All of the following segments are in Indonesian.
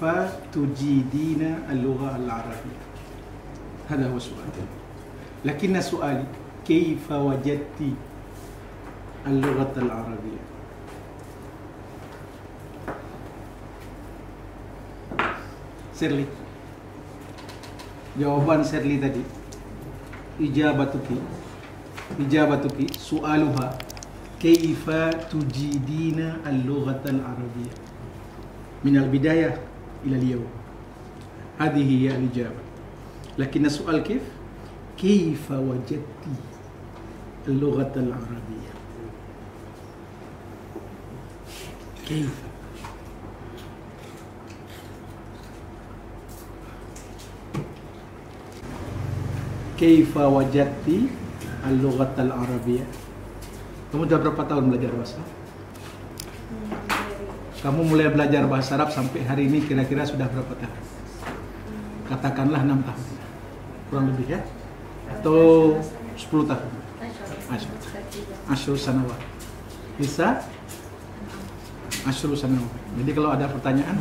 Kaifa tujidina al-lugha al-arabiyyah? Hada huwa su'al. Lakinna su'ali kaifa wajadti al-lugha al-arabiyyah? Sirli. Jawaban Sirli tadi. Ijabatuki su'aluha kaifa tujidina al-lugha al-arabiyyah min al-bidayah ila al-yawm. Hadhihi hiya al-ijabah. Lakin as-su'al kaifa wajadti al-lugha al-arabiyyah? Kaifa? Kaifa wajadti al-lugha al-arabiyyah? Kamu sudah berapa tahun belajar bahasa? Kamu mulai belajar bahasa Arab sampai hari ini kira-kira sudah berapa tahun? Katakanlah 6 tahun. Kurang lebih ya? Atau 10 tahun? Asyur sanawat. Bisa? Asyur sanawat. Jadi kalau ada pertanyaan,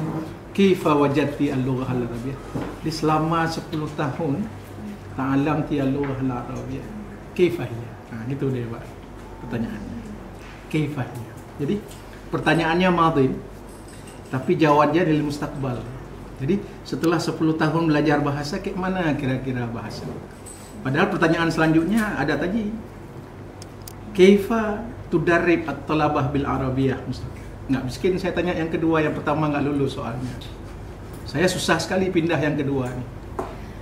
kaifa wajadti al-lugha al-arabiyyah? Di selama 10 tahun ta'allamti al-lugha al-arabiyyah. Kaifa hiya? Nah, gitu deh Pak pertanyaannya. Kaifa hiya. Jadi pertanyaannya madhin, tapi jawabannya dari mustaqbal. Jadi setelah 10 tahun belajar bahasa, kayak mana kira-kira bahasa? Padahal pertanyaan selanjutnya ada tadi. Kaifa tudarrib at-talabah bil arabiyyah? Nggak miskin saya tanya yang kedua, yang pertama nggak lulus soalnya. Saya susah sekali pindah yang kedua nih.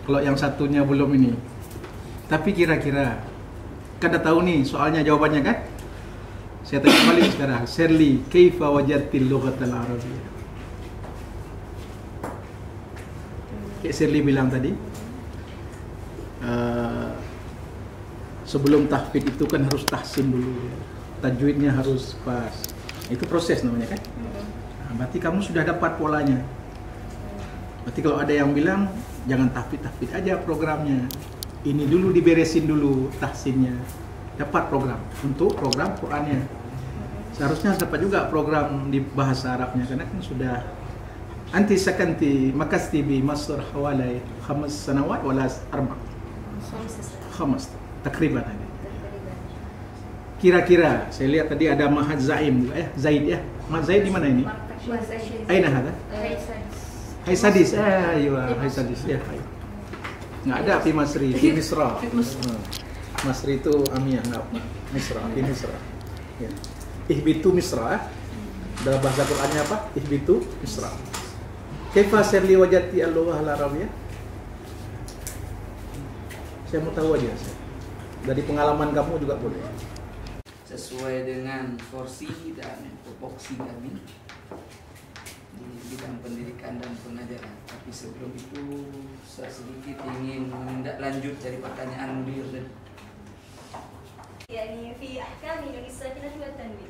Kalau yang satunya belum ini. Tapi kira-kira kan dah tahu nih soalnya jawabannya kan? Saya tanya balik sekarang. Sirli, kaifa wajadtil lughatal arabiyyah? Kayak Sirli bilang tadi, sebelum tahfidz itu kan harus tahsin dulu, tajwidnya harus pas. Itu proses namanya kan? Nah, berarti kamu sudah dapat polanya. Berarti kalau ada yang bilang jangan tahfidz aja programnya, ini dulu diberesin dulu tahsinnya, dapat program untuk program Qurannya. Seharusnya dapat juga program di bahasa Arabnya karena kan sudah anti sakanti makasti bi Masr hawalai 5 sanawat wala 4 5 takriban ada. Kira-kira saya lihat tadi ada Mahad Zaim Zaid ya. Mahad Zaid di mana ini? Aina hada? Hai Sadis. Iya, Hai Sadis ya. Nggak ada di Masri, di Misra. Masri itu Amiyah, nggak Misra, di Misra. Ya. Ihbitu Misra. Dalam bahasa Qur'annya apa? Ihbitu Misra. Kaifa sirli wajadti al-lugha al-arabiyyah? Saya mau tahu aja. Dari pengalaman kamu juga boleh. Sesuai dengan porsi dan tupoksi kami di bidang pendidikan dan pengajaran. Tapi sebelum itu saya sedikit ingin menindaklanjut dari pertanyaan beliau tadi. يعني في أحكام للساكنة والتنوين.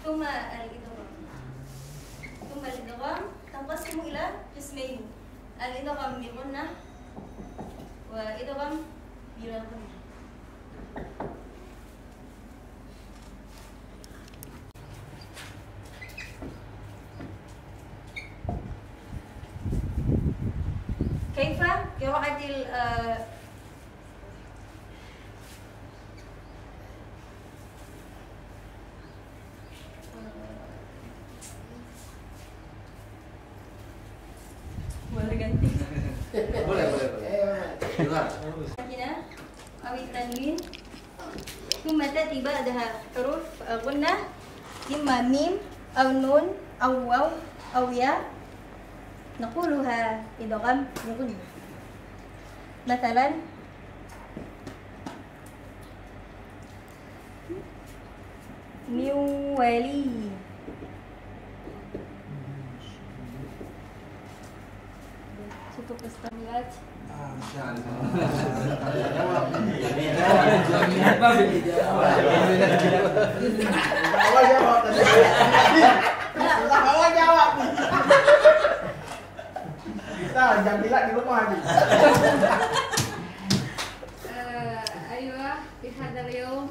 ثم الإدغام. ثم الإدغام تنقسم إلى قسمين، الإدغام بغنة وإدغام بلا غنة. كيف قراءة Boleh. الساكنة أو التنوين ثم تأتي بعدها حروف غنة إما ميم أو نون أو واو أو ياء نقولها إدغام بغنة. مثلا من ولي tutup istilah. Awal jawab. Nah, jangan bilang di rumah aja. أيوة في هذا اليوم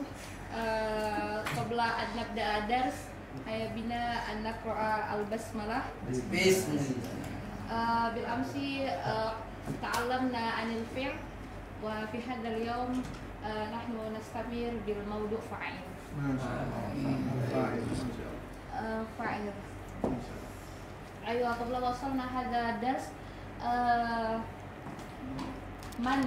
قبل أن نبدأ الدرس هيا بنا أن نقرأ البسملة. بالأمس تعلمنا عن الفعل وفي هذا اليوم نحن نستمر بالموضوع فاعل. فاعل. أيوة قبل وصلنا هذا الدرس من